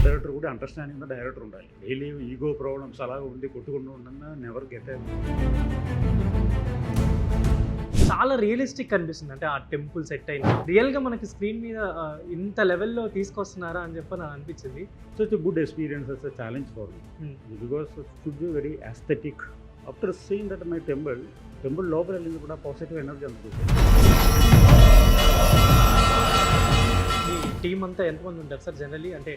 Director కూడా understanding director ఉండాలి. Daily ego problems అలాగ ఉండి కొట్టుకుంటూ ఉండగా నెవర్ గెట్. చాలా రియలిస్టిక్ అనిపిస్తుంది. అంటే ఆ టెంపుల్ సెట్ అయింది రియల్గా మనకి స్క్రీన్ మీద ఇంత లెవెల్లో తీసుకొస్తున్నారా అని చెప్పి నాకు అనిపించింది. So it's a good experience as a challenge for me because it should be very aesthetic. After seeing that my temple లోపల వెళ్ళింది కూడా పాజిటివ్ ఎనర్జీ అందుతుంది. మీ టీం అంతా ఎంతమంది ఉంటారు సార్ జనరలీ? అంటే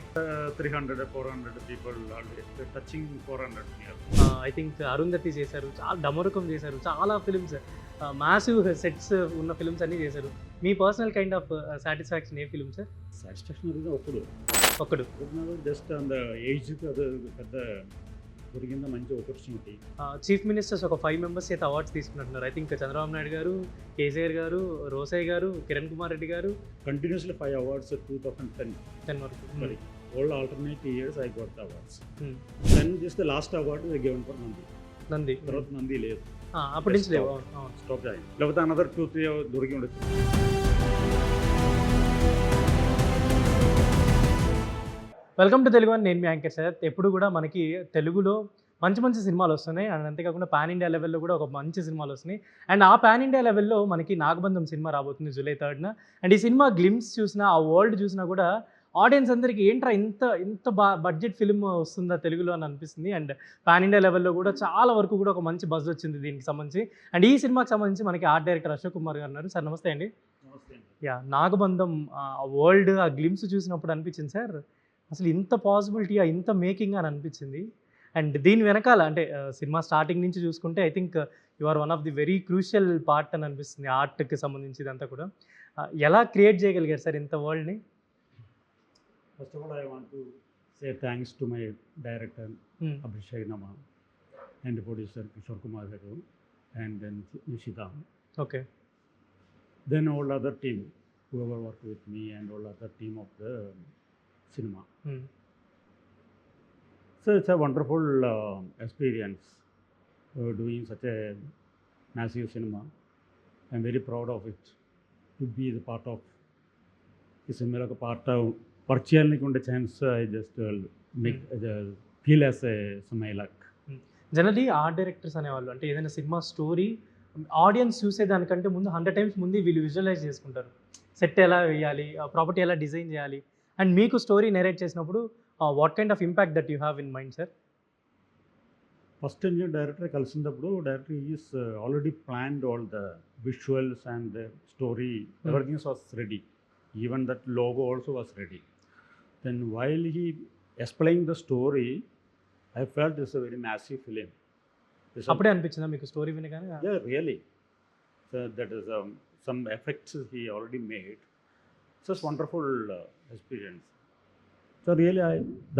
300-400 people touching 400. I think Arundhati చేశారు, చాలా డమరుకం చేశారు, చాలా ఫిల్మ్స్ మ్యాసివ్ సెట్స్ ఉన్న ఫిల్మ్స్ అన్నీ చేశారు. మీ పర్సనల్ కైండ్ ఆఫ్ సాటిస్ఫాక్షన్ ఏ film sir? Satisfaction Okkadu just అంత ఏజ్కి అది పెద్ద దొరికింద మంచి ఆపర్చునిటీ. చీఫ్ మినిస్టర్స్ ఒక 5 మెంబర్స్ అయితే అవార్డ్స్ తీసుకున్నట్టున్నారు. ఐ థింక్ చంద్రబాబు నాయుడు గారు, కేసీఆర్ గారు, రోసయ్య గారు, కిరణ్ కుమార్ రెడ్డి గారు. కంటిన్యూస్లీ 5 అవార్డ్స్ 2010 వరకు. all alternate years I got the awards. Then just the last award was given for Nandi. తర్వాత నంది లేదు, అప్పటి నుంచి లేవు. స్టాప్ చేయాలి, లేకపోతే అనదర్ 2-3 దొరికి ఉండొచ్చు. వెల్కమ్ టు తెలుగు అని, నేను మీ యాంకర్ సార్. ఎప్పుడు కూడా మనకి తెలుగులో మంచి మంచి సినిమాలు వస్తున్నాయి అండ్ అంతేకాకుండా పాన్ ఇండియా లెవెల్లో కూడా ఒక మంచి సినిమాలు వస్తున్నాయి. అండ్ ఆ పాన్ ఇండియా లెవెల్లో మనకి నాగబంధం సినిమా రాబోతుంది జూలై 3న. అండ్ ఈ సినిమా గ్లిమ్స్ చూసినా, ఆ వరల్డ్ చూసినా కూడా ఆడియన్స్ అందరికీ ఏంట్రా ఇంత బడ్జెట్ ఫిల్మ్ వస్తుందా తెలుగులో అని అనిపిస్తుంది. అండ్ పాన్ ఇండియా లెవెల్లో కూడా చాలా వరకు కూడా ఒక మంచి బజ్ వచ్చింది దీనికి సంబంధించి. అండ్ ఈ సినిమాకి సంబంధించి మనకి ఆర్ట్ డైరెక్టర్ అశోక్ కుమార్ గారు ఉన్నారు. సార్ నమస్తే అండి. యా, నాగబంధం వరల్డ్ ఆ గ్లిమ్స్ చూసినప్పుడు అనిపించింది సార్, అసలు ఇంత పాసిబిలిటీ, ఇంత మేకింగ్ అని అనిపించింది. అండ్ దీని వెనకాల అంటే సినిమా స్టార్టింగ్ నుంచి చూసుకుంటే I think you are one of the very crucial part అని అనిపిస్తుంది. ఆర్ట్కి సంబంధించి ఇదంతా కూడా ఎలా క్రియేట్ చేయగలిగారు సార్ ఇంత వరల్డ్ని? First of all, I want to say thanks to my director Abhishek Nama and the producer Kishore Kumar Garu and then Nishita. Okay. Then all other team, whoever worked with me and all other team of the cinema. So it's a wonderful experience doing such a massive cinema. I'm very proud of it to be the part of the cinema, like a part of పర్చేయాలనికి ఉండే chance I just make feel as my luck. Generally art directors అనేవాళ్ళు అంటే ఏదైనా cinema story audience చూసేదానికంటే ముందు 100 times ముందు వీళ్ళు visualise చేసుకుంటారు. Set ఎలా వేయాలి, ప్రాపర్టీ ఎలా డిజైన్ చేయాలి. అండ్ మీకు స్టోరీ నెరేట్ చేసినప్పుడు what kind of impact that you have in mind sir? First నేను డైరెక్టర్ కలిసినప్పుడు director is already planned all the visuals and the story, everything was ready. Even that logo also was ready. Then while he explained the story, I felt it's a very massive film. అప్పుడే అనిపించిందా మీకు story వినగానే? Yeah, really. So that is some effects he already made. Such wonderful experience. So really,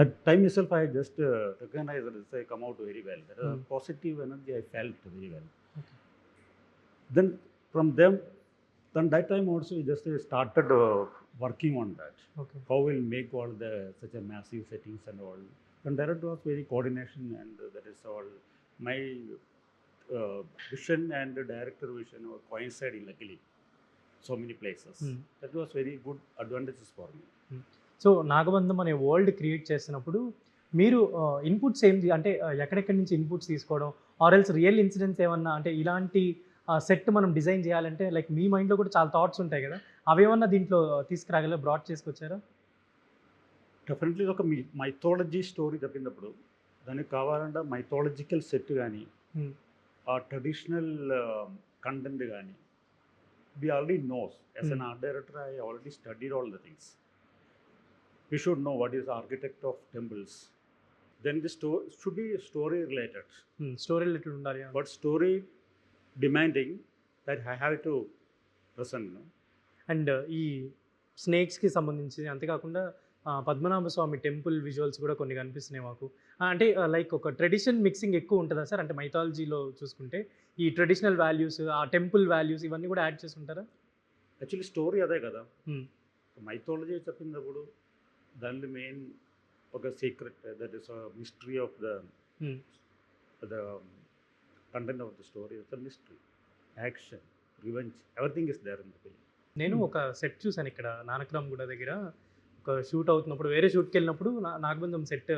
that time itself I just recognized that it's come out very well. There is positive energy I felt very well. Okay. Then from them. Then that time also we just started working on that. Okay. How we'll make all the such a massive settings and all. And director was very coordination and that is all. My vision and the director vision were coinciding luckily. So many places. That was very good advantages for me. So Nagabandham అనే world create చేస్తున్నప్పుడు మీరు inputs ఏంటి అంటే ఎక్కడెక్కడి నుంచి inputs తీసుకోవడం, or else real incidents ఏమన్నా అంటే ఇలాంటి సెట్ మనం డిజైన్ చేయాలంటే లైక్ మీ మైండ్లో కూడా చాలా థాట్స్ ఉంటాయి కదా, అవేమన్నా దీంట్లో తీసుకురాగల బ్రాడ్ చేసుకొచ్చారా? డెఫినెట్లీ ఒక మైథాలజీ స్టోరీ చెప్పినప్పుడు దానికి కావాలంటే మైథాలజికల్ సెట్ కానీ ఆ ట్రెడిషనల్ కంటెంట్ కానీ we already knows as an art director I already studied all the things. We should know what is architect of temples. Then the should be story related ఉండాలి. But story demanding that I have to present. And ఈ స్నేక్స్కి సంబంధించి అంతేకాకుండా పద్మనాభ స్వామి temple visuals కూడా కొన్ని కనిపిస్తున్నాయి మాకు. అంటే లైక్ ఒక ట్రెడిషన్ మిక్సింగ్ ఎక్కువ ఉంటుందా సార్? అంటే మైథాలజీలో చూసుకుంటే ఈ ట్రెడిషనల్ వాల్యూస్, ఆ టెంపుల్ వాల్యూస్ ఇవన్నీ కూడా యాడ్ చేసుకుంటారా? యాక్చువల్లీ స్టోరీ అదే కదా. మైథాలజీ చెప్పినప్పుడు దానిలో మెయిన్ ఒక secret that is mystery of the content of the story is a mystery, action, revenge, everything is there in the film. నేను ఒక సెట్ చూసాను ఇక్కడ నానక్రామ్ గూడ దగ్గర. ఒక షూట్ అవుతున్నప్పుడు వేరే షూట్కి వెళ్ళినప్పుడు నాగబంధం సెట్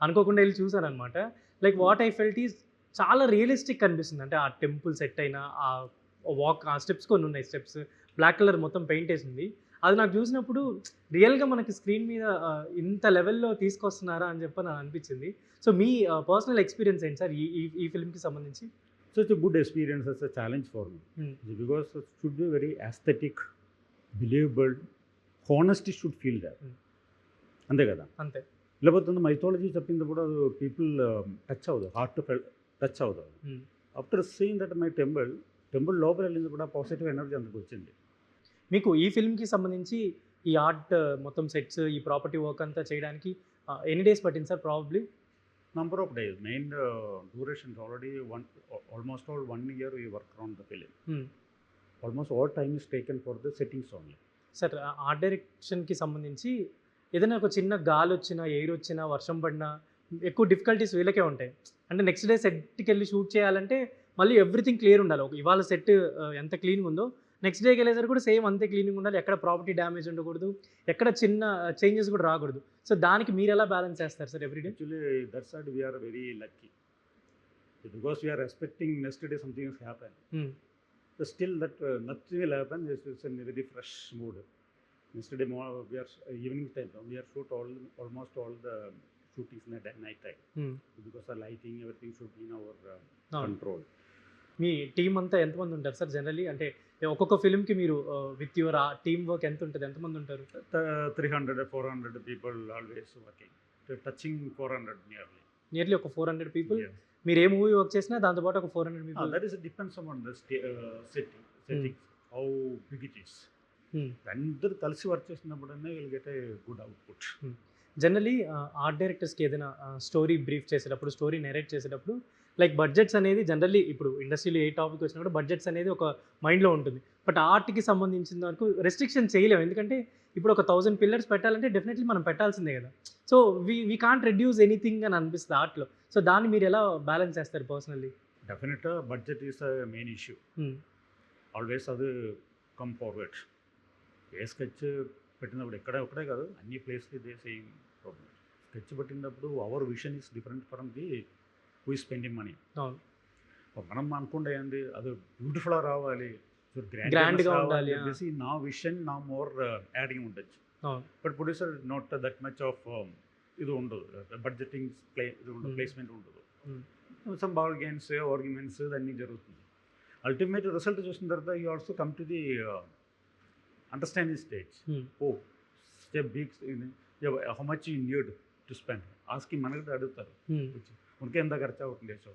అనుకోకుండా వెళ్ళి చూసాను అనమాట. Like what I felt is చాలా రియలిస్టిక్ అనిపిస్తుంది. అంటే ఆ టెంపుల్ సెట్ అయినా ఆ వాక్ ఆ స్టెప్స్ కొన్ని ఉన్నాయి, స్టెప్స్ బ్లాక్ కలర్ మొత్తం పెయింట్ వేసింది. అది నాకు చూసినప్పుడు రియల్గా మనకి స్క్రీన్ మీద ఇంత లెవెల్లో తీసుకొస్తున్నారా అని చెప్పి నాకు అనిపించింది. సో మీ పర్సనల్ ఎక్స్పీరియన్స్ ఏంటి సార్ ఈ ఫిల్మ్కి సంబంధించి? So it's a good experience as a challenge for me. Because it should be very aesthetic, believable, honesty should feel there. అంతే కదా, అంతే. లేకపోతే మైథాలజీ చెప్పినప్పుడు పీపుల్ టచ్ అవ్వదు, హార్ట్ టచ్ అవ్వదు. After seeing that my temple లోపల వెళ్ళింది కూడా పాజిటివ్ ఎనర్జీ అందుకు వచ్చింది. మీకు ఈ ఫిల్మ్కి సంబంధించి ఈ ఆర్ట్ మొత్తం సెట్స్ ఈ ప్రాపర్టీ వర్క్ అంతా చేయడానికి ఎన్ని డేస్ పట్టింది sir? Probably number of days. Main duration is already almost all 1 year we work on the film. Almost all time is taken for the settings only. Sir art డైరెక్షన్కి సంబంధించి ఏదైనా ఒక చిన్న గాలి వచ్చినా, ఎయిర్ వచ్చినా, వర్షం పడినా ఎక్కువ డిఫికల్టీస్ వీళ్ళకే ఉంటాయి. అంటే నెక్స్ట్ డే సెట్కి వెళ్ళి షూట్ చేయాలంటే మళ్ళీ ఎవ్రీథింగ్ క్లియర్ ఉండాలి. ఇవాళ సెట్ ఎంత క్లీన్గా ఉందో నెక్స్ట్ డేకి వెళ్ళేసరికి కూడా సేమ్ అంతే క్లీనింగ్ ఉండాలి. ఎక్కడ ప్రాపర్టీ డ్యామేజ్ ఉండకూడదు, ఎక్కడ చిన్న చేంజెస్ కూడా రాకూడదు. సో దానికి మీరు ఎలా బ్యాలెన్స్ చేస్తారు sir everyday? Actually that side we are very lucky because we are expecting next day something is happen. So still that nothing will happen. It's in very fresh mood. Next day we are evening time we are shoot almost all the shootings in night time because ah lighting everything should be in our control. మీ team అంతా ఎంతమంది ఉంటారు sir generally? అంటే ఒక్కొక్క ఫిల్మ్కి మీరు with your team work ఎంత ఉంటుంది, ఎంతమంది ఉంటారు? 300-400 people always working, touching 400 nearly ఒక 400 పీపుల్. మీరు ఏ మూవీ వర్క్ చేసినా దాంతోపాటు ఒక 400 people. That is depends on the setting how big it is. అందరూ కలిసి వర్క్ చేసినప్పుడనే will get a good output. Generally art డైరెక్టర్స్కి ఏదైనా స్టోరీ బ్రీఫ్ చేసేటప్పుడు, స్టోరీ నెరేట్ చేసేటప్పుడు లైక్ బడ్జెట్స్ అనేది జనరల్లీ ఇప్పుడు ఇండస్ట్రీలో ఏ టాపిక్ వచ్చినా కూడా బడ్జెట్స్ అనేది ఒక మైండ్లో ఉంటుంది. బట్ ఆర్ట్కి సంబంధించిన వరకు రెస్ట్రిక్షన్ చేయలేము. ఎందుకంటే ఇప్పుడు ఒక 1000 పిల్లర్స్ పెట్టాలంటే డెఫినెట్లీ మనం పెట్టాల్సిందే కదా. So we can't reduce anything అని అనిపిస్తుంది ఆర్ట్లో. సో దాన్ని మీరు ఎలా బ్యాలెన్స్ చేస్తారు పర్సనల్లీ? డెఫినెట్గా budget is a main issue. Always అది కమ్ ఫార్వర్డ్. ఏ స్కెచ్ పెట్టినప్పుడు ఒకటే కాదు, అన్ని ప్లేస్కి ఇదే సేమ్ ప్రాబ్లమ్. స్కెచ్ పెట్టినప్పుడు our vision is different from the who is spending money. మనం అనుకుంటే ఏంటి, అది బ్యూటిఫుల్గా రావాలి, గ్రాండ్గా ఉండాలి చెప్పేసి నా విషన్ నా మోర్ యాడింగ్ ఉండొచ్చు. But producer not that much of ఇది ఉండదు, బడ్జెటింగ్ ఇది ఉండదు, ప్లేస్మెంట్ ఉండదు. సమ్ బార్గెన్స్ ఆర్గ్యుమెంట్స్ అన్నీ జరుగుతుంది. అల్టిమేట్ రిజల్ట్ చూసిన తర్వాత you also come to the understanding stage. Oh step big how much you need to spend ఆస్కి మనకి అడుగుతారు, ఉనికి ఎంత ఖర్చు అవుతుంది. సో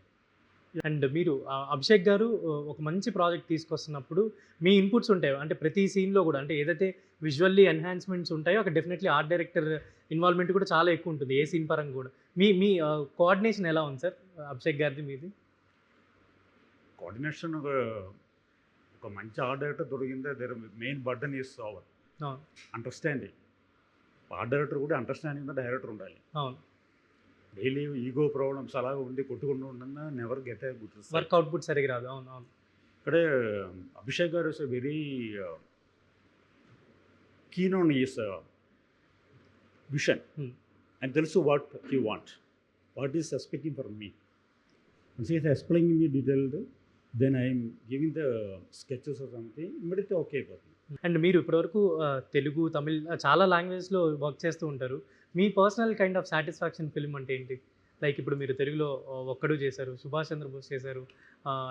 అండ్ మీరు అభిషేక్ గారు ఒక మంచి ప్రాజెక్ట్ తీసుకొస్తున్నప్పుడు మీ ఇన్పుట్స్ ఉంటాయి. అంటే ప్రతి సీన్లో కూడా అంటే ఏదైతే విజువల్లీ ఎన్హాన్స్మెంట్స్ ఉంటాయో అక్కడ డెఫినెట్లీ ఆర్ట్ డైరెక్టర్ ఇన్వాల్వ్మెంట్ కూడా చాలా ఎక్కువ ఉంటుంది ఏ సీన్ పరంగా కూడా. మీ కోఆర్డినేషన్ ఎలా ఉంది సార్ అభిషేక్ గారిది మీది? కోఆర్డినేషన్ ఒక మంచి ఆర్ట్ డైరెక్టర్ దొరికిందే there main burden is our understanding. Art director కూడా అండర్స్టాండింగ్ డైరెక్టర్ ఉండాలి. అవును, డైలీ ఈగో ప్రాబ్లమ్స్ అలాగే ఉండి కొట్టుకుంటూ ఉండగా never get a good work output సరిగ్గా రాదు. అవును అవును. ఇక్కడే Abhishek garu is very keen on is vision and తెలుసు what he what is expecting for me. Is explaining me detailed, then I'm giving the sketches or something, immediately okay అయిపోతుంది. And మీరు ఇప్పటివరకు తెలుగు, తమిళ్ చాలా లాంగ్వేజ్లో వర్క్ చేస్తూ ఉంటారు. మీ personal kind of satisfaction film అంటే ఏంటి? లైక్ ఇప్పుడు మీరు తెలుగులో ఒక్కడు చేశారు, సుభాష్ చంద్రబోస్ చేశారు,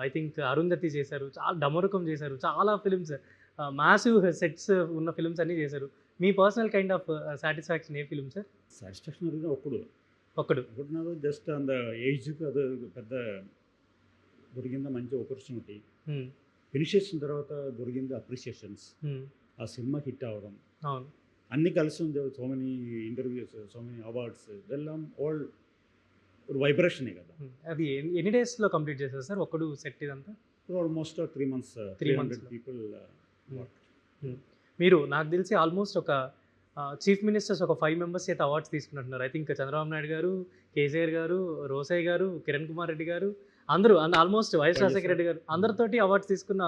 ఐ థింక్ అరుంధతి చేశారు, చాలా డమరుకం చేశారు, చాలా ఫిల్మ్స్ మ్యాసివ్ సెట్స్ ఉన్న ఫిల్మ్స్ అన్నీ చేశారు. మీ పర్సనల్ కైండ్ ఆఫ్ సాటిస్ఫాక్షన్ ఏ ఫిల్మ్ సార్? సాటిస్ఫాక్షన్ ఒక్కడు నాకు జస్ట్ అంత ఏజ్కి అది పెద్ద దొరికిందా మంచి ఆపర్చునిటీ. ఫినిష్ చేసిన తర్వాత దొరికింది అప్రిషియేషన్స్, ఆ సినిమా హిట్ అవ్వడం, అన్నీ కలిసి ఉంది. So many interviews, so many awards, ఇదెల్లం ఆల్ వైబ్రేషనే కదా. అది ఎన్ని డేస్లో కంప్లీట్ చేశారు సార్ ఒక్కడు సెట్ ఇదంతా? Almost 3 months 300 people. మీరు నాకు తెలిసి ఆల్మోస్ట్ ఒక చీఫ్ మినిస్టర్స్ ఒక 5 members చేత అవార్డ్స్ తీసుకున్నట్టున్నారు. ఐ థింక్ చంద్రబాబు నాయుడు గారు, కేసీఆర్ గారు, రోసయ్య గారు, కిరణ్ కుమార్ రెడ్డి గారు, అందరూ ఆల్మోస్ట్ వైఎస్ రాజశేఖర రెడ్డి గారు అందరితోటి అవార్డ్స్ తీసుకున్న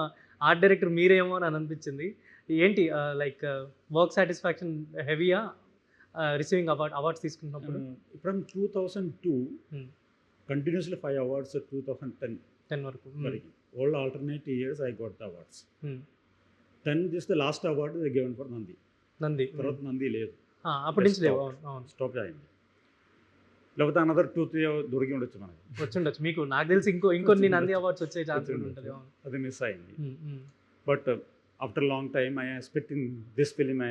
ఆర్ట్ డైరెక్టర్ మీరేమో అని అనిపించింది. ఏంటి లైక్ వర్క్ సాటిస్ఫాక్షన్ హెవీయా? రిసీవింగ్ అవార్డ్స్ తీసుకున్నప్పుడు? From 2002 Hmm. కంటిన్యూస్లీ 5 అవార్డ్స్ 2010 10 వరకు. వరకు. All alternate years I got the awards. Hmm. 10 just the last award they given for Nandi. Nandi. తర్వాత నంది లేదు, అప్పటి నుంచి లేవు. Stopped. అవును. స్టాప్ అయింది. లేకపోతే అనదర్ 2-3 దొరికి ఉండొచ్చు మనకి. వచ్చుండొచ్చు. మీకు నాకు తెలిసి ఇంకొన్ని నంది అవార్డ్స్ వచ్చే ఛాన్స్ వచ్చి ఉంటుంది. ఉండొచ్చు. అవును. అది మిస్ అయింది. Hmm. Hmm. But after long time I expect in this film I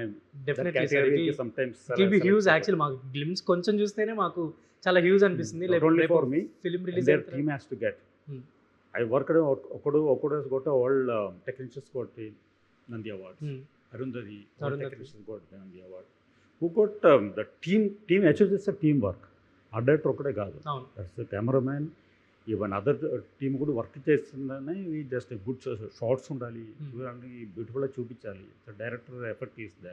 definitely sir. కేటగిరీకి some times it will be huge. Actually మాకు గ్లిమ్స్ కొంచెం చూస్తేనే మాకు చాలా హ్యూజ్ అనిపిస్తుంది. only for me, film release their team has to get. Hmm. I worked ఒకడు got all technicians got the Nandi awards. Arundhati, all Arundhati. technicians got the Nandi award. Who got the team actually it's a teamwork. ఆ director ఒకటే కాదు, అవును. That's cameraman, even other team కూడా work చేస్తుందని just good shorts ఉండాలి, చూడండి బ్యూటిఫుల్గా చూపించాలి, డైరెక్టర్ ఎఫర్ట్ ఈస్ దే.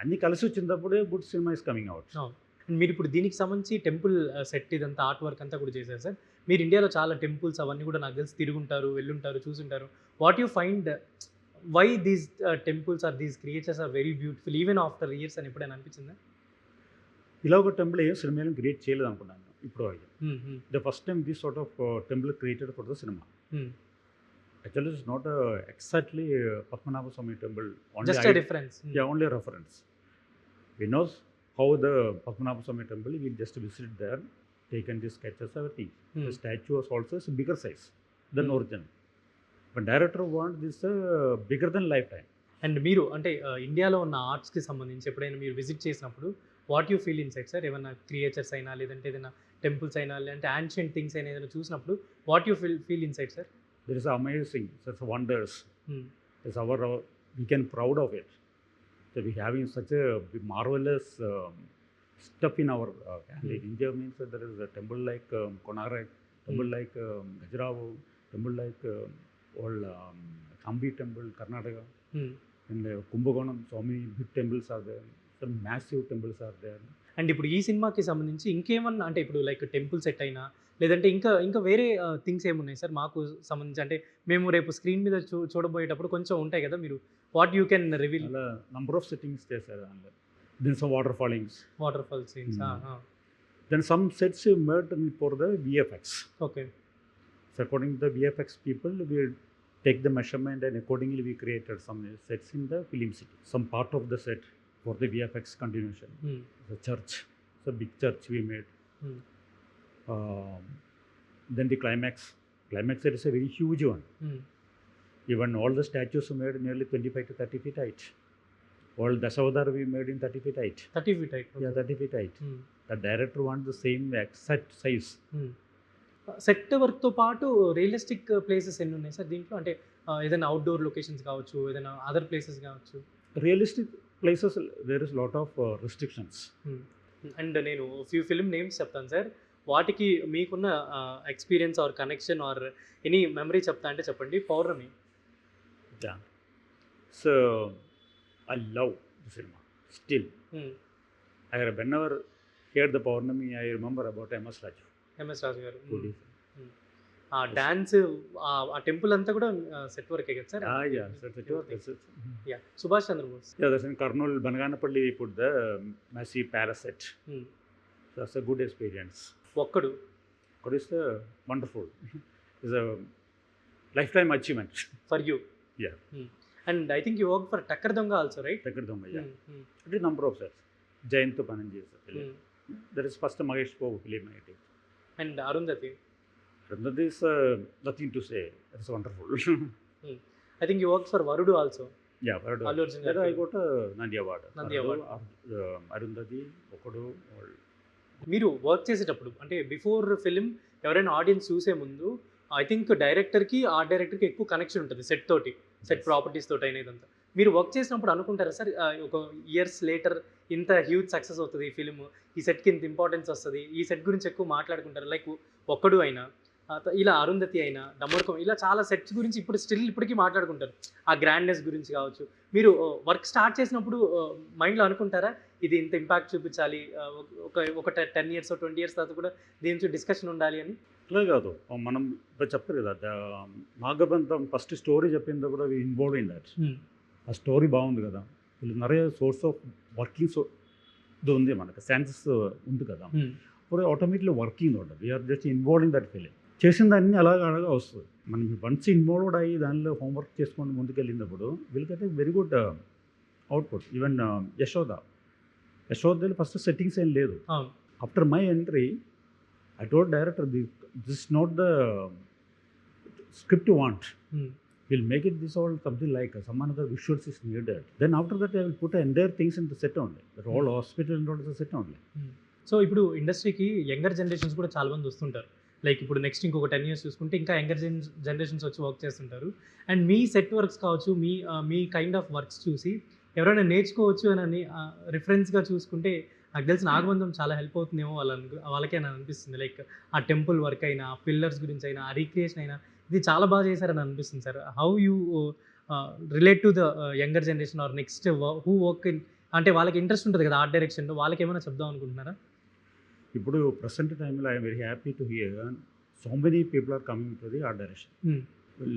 అన్నీ కలిసి వచ్చినప్పుడే good cinema is coming out. అవును. మీరు ఇప్పుడు దీనికి సంబంధించి టెంపుల్ సెట్ ఇదంతా ఆర్ట్ వర్క్ అంతా కూడా చేశారు సార్. మీరు ఇండియాలో చాలా టెంపుల్స్ అవన్నీ కూడా నాకు తెలిసి తిరుగుంటారు, వెళ్ళుంటారు, చూసుంటారు. What you find why these temples are these creatures are very beautiful even after years అని ఎప్పుడైనా అనిపించిందా? ఇలా ఒక టెంపుల్ ఏం సినిమాలో క్రియేట్ చేయలేదు అనుకున్నాను ఇప్పుడు. The first time this sort of temple created for the cinema. Actually, it's not exactly Padmanabha Swami temple. Just a reference. Yeah, only a reference. We know how the Padmanabha Swami temple, we just visit there, taken the sketches, everything. The statue was also a bigger size than original. But director want this bigger than lifetime. And మీరు అంటే ఇండియాలో ఉన్న ఆర్ట్స్కి సంబంధించి ఎప్పుడైనా మీరు visit చేసినప్పుడు what you feel inside sir? ఏమైనా creatures అయినా లేదంటే ఏదైనా టెంపుల్స్ అయినా లేదంటే యాన్షియంట్ థింగ్స్ అయినా ఏదైనా చూసినప్పుడు what you feel inside sir? There is amazing, such wonders. It's we can proud of it. So we having such a marvelous stuff in our like India means that there is a temple like Konarak, temple like Khajuraho, temple like all Kambi temple, Karnataka, and Kumbakonam, so many big temples are there. Some massive temples are there. And ఇప్పుడు ఈ సినిమాకి సంబంధించి ఇంకేమన్నా అంటే ఇప్పుడు like temple set అయినా లేదంటే ఇంకా వేరే థింగ్స్ ఏమున్నాయి సార్ మాకు సంబంధించి? అంటే మేము రేపు స్క్రీన్ మీద చూడబోయేటప్పుడు కొంచెం ఉంటాయి కదా, మీరు what you can reveal? Number of settings there, then some waterfallings, waterfall scenes. then some sets made for the VFX. Okay. So according to the VFX people, we take the measurement and accordingly we created some sets in the film city. Some part of the set for the VFX continuation. The church, it's a big church we made. Then the climax set is a very huge one. Even all the statues made nearly 25 to 30 feet height. All Dasavadar we made in 30 feet height. 30 feet height. Yeah, 30 feet height. The director wants the same exact size. Set వర్క్తో పాటు realistic places ఎన్ని ఉన్నాయి sir దీంట్లో? అంటే ఏదైనా outdoor locations కావచ్చు, ఏదైనా other places కావచ్చు. Realistic places, there is lot of restrictions. And నేను ఫ్యూ ఫిల్మ్ నేమ్స్ చెప్తాను సార్, వాటికి మీకున్న experience or connection or any memory చెప్తా అంటే చెప్పండి. పౌర్ణమి. Yeah. So I love the cinema still. Whenever heard the Purnami, I remember about MS Raju. MS Raju గారు. ఆ dance ఆ టెంపుల్ అంతా కూడా సెట్ వర్కే కదా sir? Set work. Yeah. Subhash Chandrabose. Yeah, that's in Kurnool, Banaganapalli, we put the massive parasite. So that's a good experience. ఒక్కడు. What is wonderful. It's a lifetime achievement. For you. Yeah. And I think you worked for Takkar Donga also, right? Takkar Donga, yeah. It is number of sets. Jayanto Pananji is a film. That is first Mahesh Babu film I did. And Arundhati. Arundhati is nothing to say. It's wonderful. I think you worked for Varudu also. Yeah, Varudu. Allu Arjun There I got a Nandi award. Nandi award. Arundhati, Okadu, all. మీరు work చేసేటప్పుడు అంటే before film ఎవరైనా audience చూసే ముందు I think డైరెక్టర్కి art డైరెక్టర్కి ఎక్కువ connection ఉంటుంది సెట్ తోటి, సెట్ ప్రాపర్టీస్ తోటి అయినా ఇదంతా. మీరు వర్క్ చేసినప్పుడు అనుకుంటారా సార్ ఒక ఇయర్స్ లేటర్ ఇంత హ్యూజ్ సక్సెస్ అవుతుంది ఈ ఫిలిం, ఈ సెట్కి ఇంత ఇంపార్టెన్స్ వస్తుంది, ఈ సెట్ గురించి ఎక్కువ మాట్లాడుకుంటారు? లైక్ ఒక్కడు అయినా ఇలా అరుంధతి అయినా డమ్మర్కం ఇలా చాలా సెట్స్ గురించి ఇప్పటికీ మాట్లాడుకుంటారు, ఆ గ్రాండ్నెస్ గురించి కావచ్చు. మీరు వర్క్ స్టార్ట్ చేసినప్పుడు మైండ్లో అనుకుంటారా ఇది ఇంత ఇంపాక్ట్ చూపించాలి, ఒక 10 years 20 years తర్వాత కూడా దీని నుంచి డిస్కషన్ ఉండాలి అని? అట్లే కాదు, మనం ఇప్పుడు చెప్పారు కదా నాగబంధం ఫస్ట్ స్టోరీ చెప్పింది కూడా ఇన్వాల్వ్ ఇన్ దట్. ఆ స్టోరీ బాగుంది కదా, వీళ్ళు நிறைய సోర్స్ ఆఫ్ వర్కింగ్ ఇది ఉంది మనకు సెన్సెస్ ఉంది కదా, ఇప్పుడు ఆటోమేటిక్లీ వర్కింగ్ ఉంటుంది. We are just involve in that feeling. చేసిన దాన్ని అలాగా వస్తుంది. మనం వన్స్ ఇన్వాల్వ్డ్ అయ్యి దానిలో హోంవర్క్ చేసుకొని ముందుకెళ్ళినప్పుడు will get a very good output. Even యశోదలో ఫస్ట్ సెట్టింగ్స్ ఏం లేదు. After my entry I told director, this not the script you want. We'll make it this all something like some other visuals is needed. Then after that I will put entire things in the set only. The whole hospital and all is the set only. So ఇప్పుడు ఇండస్ట్రీకి younger generations కూడా చాలా మంది వస్తుంటారు. Like ఇప్పుడు next ఇంకొక 10 years చూసుకుంటే ఇంకా యంగర్ జనరేషన్స్ వచ్చి వర్క్ చేస్తుంటారు. అండ్ మీ సెట్ వర్క్స్ కావచ్చు, మీ కైండ్ ఆఫ్ వర్క్స్ చూసి ఎవరైనా నేర్చుకోవచ్చు అని రిఫరెన్స్గా చూసుకుంటే నాకు తెలిసి నాగబంధం చాలా హెల్ప్ అవుతుందేమో వాళ్ళకే అని అనిపిస్తుంది. లైక్ ఆ టెంపుల్ వర్క్ అయినా, ఆ పిల్లర్స్ గురించి అయినా, ఆ రీక్రియేషన్ అయినా ఇది చాలా బాగా చేశారని అనిపిస్తుంది sir. How you relate to the younger generation or next who work in, అంటే వాళ్ళకి ఇంట్రెస్ట్ ఉంటుంది కదా ఆర్ట్ డైరెక్షన్లో, వాళ్ళకి ఏమైనా చెప్దాం అనుకుంటున్నారా? ఇప్పుడు ప్రజెంట్ టైంలో I'm very happy to hear so many people are coming to the art direction.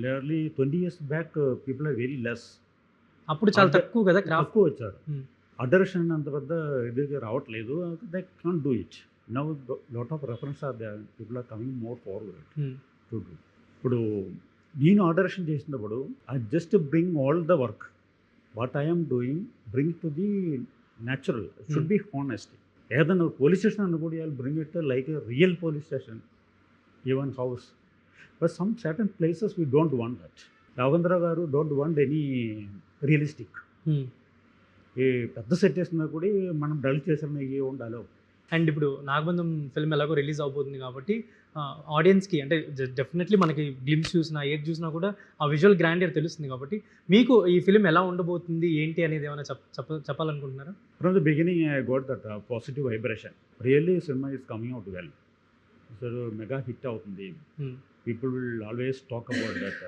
Nearly 20 years back people are very less. అప్పుడు చాలా తక్కువ కదా, తక్కువ వచ్చారు. ఆర్ట్ డైరెక్షన్ అంత పెద్ద ఇది రావట్లేదు. They can't do it. Now lot of reference are they, people are coming more forward to do. ఇప్పుడు నేను ఆర్ట్ డైరెక్షన్ చేసినప్పుడు I just bring all the work what I'm doing, bring to the natural, should be honest. ఏదైనా police station అనుకోండి, I bring it like a real police station, even house. But some certain places we don't want that. Raghavendra garu don't want any realistic. ఈ పెద్ద set వేసినా కూడా మనం dull చేసిన ఏ ఉండాలో. And ఇప్పుడు నాగబంధం ఫిల్మ్ ఎలాగో రిలీజ్ అవబోతుంది కాబట్టి ఆడియన్స్కి అంటే డెఫినెట్లీ మనకి గ్లిమ్స్ చూసినా ఏది చూసినా కూడా ఆ విజువల్ గ్రాండియర్ తెలుస్తుంది. కాబట్టి మీకు ఈ ఫిల్మ్ ఎలా ఉండబోతుంది ఏంటి అనేది ఏమైనా చెప్పాలనుకుంటున్నారా? From the beginning I got that positive vibration. Really cinema is coming out well. So mega hit అవుతుంది. People will always talk about that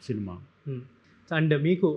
cinema. And మీకు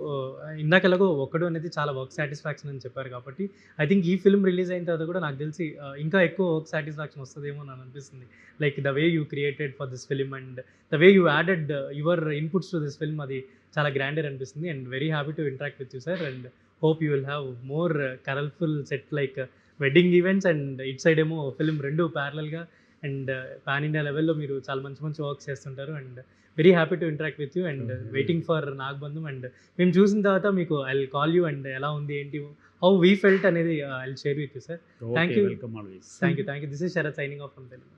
ఇందాకెలాగో ఒక్కడు అనేది చాలా వర్క్ సాటిస్ఫాక్షన్ అని చెప్పారు కాబట్టి ఐ థింక్ ఈ ఫిల్మ్ రిలీజ్ అయిన తర్వాత కూడా నాకు తెలిసి ఇంకా ఎక్కువ వర్క్ సాటిస్ఫాక్షన్ వస్తుందేమో అని అనిపిస్తుంది. Like the way you created for this film and the way you added your inputs to this film, అది చాలా గ్రాండర్ అనిపిస్తుంది. And very happy to interact with you sir. And hope you will have more colourful set like wedding events and it side ఏమో film రెండు ప్యారలల్గా and pan India లెవెల్లో మీరు చాలా మంచి మంచి వర్క్స్ చేస్తుంటారు. And very happy to interact with you and waiting for Nagabandham. And మేము చూసిన తర్వాత మీకు I will call you and ఎలా ఉంది ఏంటి హౌ వీ ఫెల్ట్ అనేది I will share with you sir. Thank you. Welcome always. Thank you. This is Sharath signing off from Telugu.